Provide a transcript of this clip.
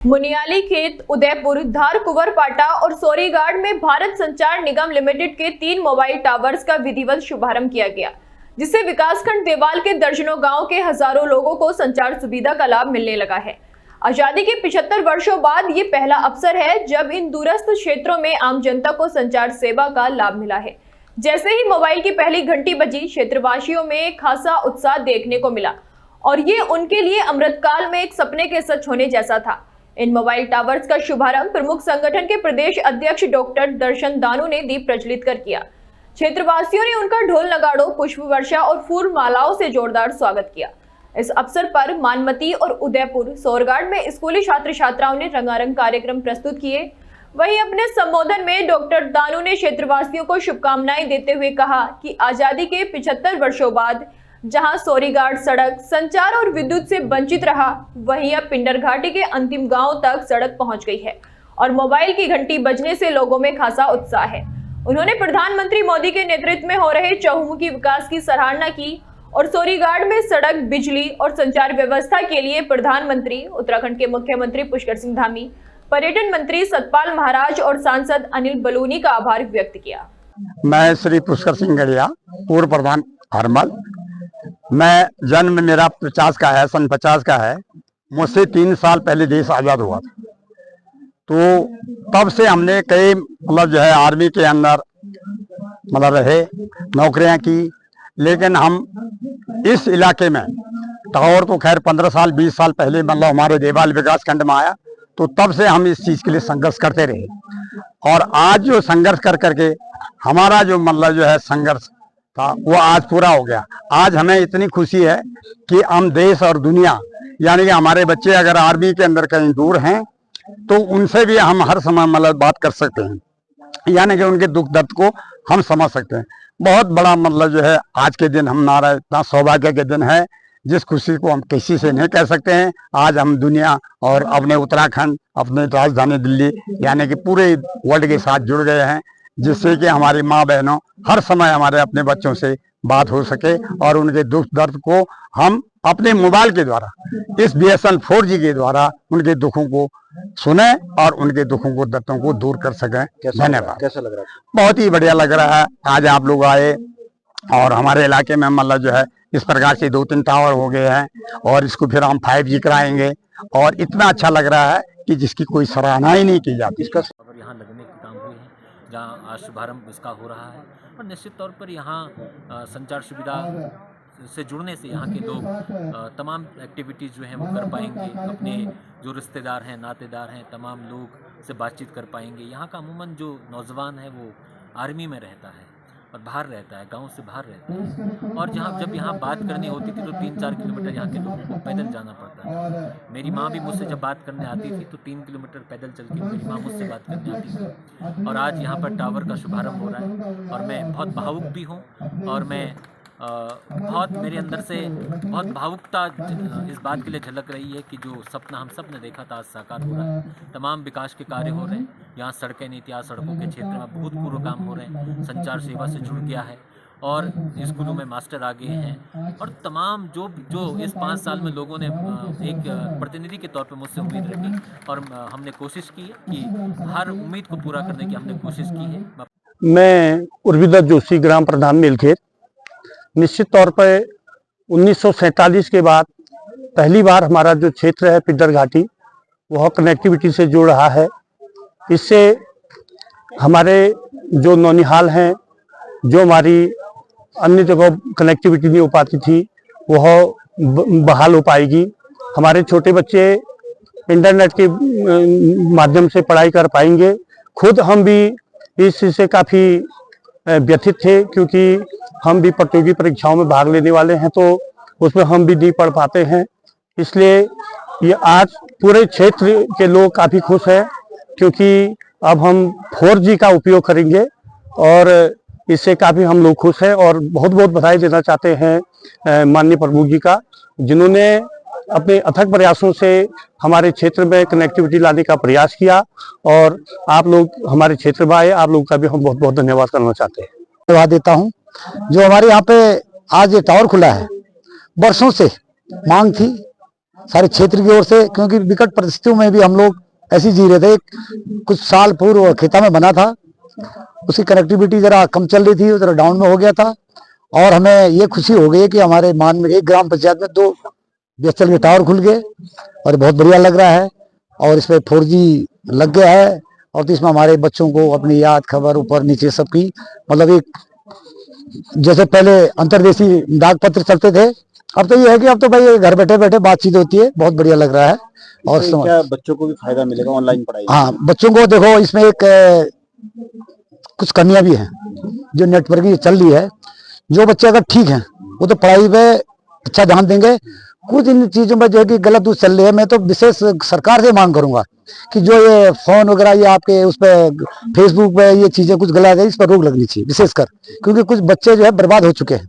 मुनियाली खेत, उदयपुर, धार कुंवरपाटा और सोरीगाड़ में भारत संचार निगम लिमिटेड के 3 मोबाइल टावर्स का विधिवत शुभारंभ किया गया, जिससे विकासखंड देवाल के दर्जनों गांव के हजारों लोगों को संचार सुविधा का लाभ मिलने लगा है। आजादी के 75 वर्षों बाद ये पहला अवसर है जब इन दूरस्थ क्षेत्रों में आम जनता को संचार सेवा का लाभ मिला है। जैसे ही मोबाइल की पहली घंटी बजी, क्षेत्रवासियों में खासा उत्साह देखने को मिला और ये उनके लिए अमृतकाल में एक सपने के सच होने जैसा था। इन मोबाइल टावर्स का शुभारंभ प्रमुख संगठन के प्रदेश अध्यक्ष डॉक्टर दर्शन दानू ने दीप प्रज्वलित कर किया। क्षेत्रवासियों ने उनका ढोल नगाड़ों, पुष्प वर्षा और फूल मालाओं से जोरदार स्वागत किया। इस अवसर पर मानमती और उदयपुर, सोरगाड़ में स्कूली छात्र छात्राओं ने रंगारंग कार्यक्रम प्रस्तुत किए। वहीं अपने संबोधन में डॉक्टर दानू ने क्षेत्रवासियों को शुभकामनाएं देते हुए कहा कि आजादी के 75 वर्षों बाद जहां सोरीगाड़ सड़क, संचार और विद्युत से वंचित रहा, वहीं अब पिंडर घाटी के अंतिम गांव तक सड़क पहुंच गई है और मोबाइल की घंटी बजने से लोगों में खासा उत्साह है। उन्होंने प्रधानमंत्री मोदी के नेतृत्व में हो रहे चहुमुखी विकास की सराहना की और सोरीगाड़ में सड़क, बिजली और संचार व्यवस्था के लिए प्रधानमंत्री, उत्तराखंड के मुख्यमंत्री पुष्कर सिंह धामी, पर्यटन मंत्री सतपाल महाराज और सांसद अनिल बलूनी का आभार व्यक्त किया। मैं श्री पुष्कर सिंह गड़िया, पूर्व प्रधान हरमल। मैं जन्म मेरा 50 का है, सन 50 का है। मुझसे 3 साल पहले देश आजाद हुआ था, तो तब से हमने कई मतलब जो है आर्मी के अंदर मतलब रहे, नौकरियां की। लेकिन हम इस इलाके में टावर तो खैर 15 साल 20 साल पहले मतलब हमारे देवाल विकास खंड में आया, तो तब से हम इस चीज के लिए संघर्ष करते रहे। और आज जो संघर्ष कर करके हमारा जो मतलब जो है संघर्ष था वो आज पूरा हो गया। आज हमें इतनी खुशी है कि हम देश और दुनिया, यानी कि हमारे बच्चे अगर आर्मी के अंदर कहीं दूर हैं तो उनसे भी हम हर समय मतलब बात कर सकते हैं, यानी कि उनके दुख दर्द को हम समझ सकते हैं। बहुत बड़ा मतलब जो है आज के दिन हमारा इतना सौभाग्य के दिन है, जिस खुशी को हम किसी से नहीं कह सकते हैं। आज हम दुनिया और अपने उत्तराखंड, अपने राजधानी दिल्ली यानी कि पूरे वर्ल्ड के साथ जुड़ गए हैं, जिससे कि हमारी माँ बहनों हर समय हमारे अपने बच्चों से बात हो सके और उनके दुख दर्द को हम अपने मोबाइल के द्वारा, इस BSNL 4G के द्वारा उनके दुखों को सुने और उनके दुखों को, दर्दों को दूर कर सकें। धन्यवाद। कैसा लग रहा है? बहुत ही बढ़िया लग रहा है। आज आप लोग आए और हमारे इलाके में मतलब जो है इस प्रकार से 2-3 टावर हो गए हैं और इसको फिर हम 5G कराएंगे और इतना अच्छा लग रहा है कि जिसकी कोई सराहना ही नहीं की जाती। इसका यहाँ लगने के काम हुए हैं, जहाँ आज शुभारंभ इसका हो रहा है और निश्चित तौर पर यहाँ संचार सुविधा से जुड़ने से यहाँ के लोग तमाम एक्टिविटीज़ जो हैं वो कर पाएंगे। अपने जो रिश्तेदार हैं, नातेदार हैं, तमाम लोग से बातचीत कर पाएंगे। यहाँ का अमूमन जो नौजवान है वो आर्मी में रहता है और बाहर रहता है, गांव से बाहर रहता है, और जब यहाँ बात करनी होती थी तो 3-4 किलोमीटर यहाँ के लोगों को पैदल जाना पड़ता है। मेरी माँ भी मुझसे जब बात करने आती थी तो 3 किलोमीटर पैदल चल के मेरी माँ मुझसे बात करने आती थी। और आज यहाँ पर टावर का शुभारंभ हो रहा है और मैं बहुत भावुक भी हूँ और मैं बहुत मेरे अंदर से बहुत भावुकता इस बात के लिए झलक रही है कि जो सपना हम सब ने देखा था आज साकार हो रहा है। तमाम विकास के कार्य हो रहे हैं, यहाँ सड़कें नहीं थी, यहाँ सड़कों के क्षेत्र में भूतपूर्व काम हो रहे हैं, संचार सेवा से जुड़ गया है और स्कूलों में मास्टर आ गए हैं और तमाम जो इस 5 साल में लोगों ने एक प्रतिनिधि के तौर पर मुझसे उम्मीद रखी और हमने कोशिश की है कि हर उम्मीद को पूरा करने की हमने कोशिश की है। मैं उर्विदत्त जोशी, ग्राम प्रधान नीलखेत। निश्चित तौर पर 1947 के बाद पहली बार हमारा जो क्षेत्र है पिंडर घाटी, वह कनेक्टिविटी से जुड़ रहा है। इससे हमारे जो नौनिहाल हैं, जो हमारी अन्य जगह कनेक्टिविटी नहीं हो पाती थी, वह बहाल हो पाएगी। हमारे छोटे बच्चे इंटरनेट के माध्यम से पढ़ाई कर पाएंगे। खुद हम भी इस चीज़ से काफ़ी व्यथित थे, क्योंकि हम भी प्रतियोगी परीक्षाओं में भाग लेने वाले हैं, तो उसमें हम भी नहीं पढ़ पाते हैं। इसलिए ये आज पूरे क्षेत्र के लोग काफ़ी खुश हैं, क्योंकि अब हम 4G का उपयोग करेंगे और इससे काफ़ी हम लोग खुश हैं। और बहुत बहुत बधाई देना चाहते हैं माननीय प्रमुख जी का, जिन्होंने अपने अथक प्रयासों से हमारे क्षेत्र में कनेक्टिविटी लाने का प्रयास किया और आप लोग हमारे क्षेत्र में आए, आप लोग का भी हम बहुत बहुत धन्यवाद करना चाहते हैं। धन्यवाद देता हूं। जो हमारे यहाँ पे आज ये टावर खुला है, वर्षों से मांग थी सारे क्षेत्र की ओर से, क्योंकि विकट परिस्थितियों में भी हम लोग ऐसे जी रहे थे। कुछ साल पूर्व खेता में बना था, उसकी कनेक्टिविटी जरा कम चल रही थी, जरा डाउन में हो गया था। और हमें ये खुशी हो गई है कि हमारे मान में एक ग्राम पंचायत में 2 बीएसएनएल के टावर खुल गए और बहुत बढ़िया लग रहा है। और इस पे 4G लग गया है और तो इसमें हमारे बच्चों को अपनी याद खबर ऊपर नीचे सबकी, मतलब एक जैसे पहले अंतर्देशीय डाक पत्र चलते थे, अब तो ये है कि अब तो भाई घर बैठे बैठे बातचीत होती है। बहुत बढ़िया लग रहा है। और क्या बच्चों को भी फायदा मिलेगा ऑनलाइन पढ़ाई? हाँ, बच्चों को देखो इसमें एक कुछ कमियां भी हैं जो नेटवर्किंग चल रही है। जो बच्चे अगर ठीक हैं वो तो पढ़ाई पे अच्छा ध्यान देंगे। कुछ इन चीजों में जो है कि गलत दूध चल रही है, मैं तो विशेष सरकार से मांग करूंगा कि जो ये फोन वगैरह ये आपके उस पे फेसबुक पे ये चीजें कुछ गलत है, इस पर रोक लगनी चाहिए विशेषकर, क्योंकि कुछ बच्चे जो है बर्बाद हो चुके हैं।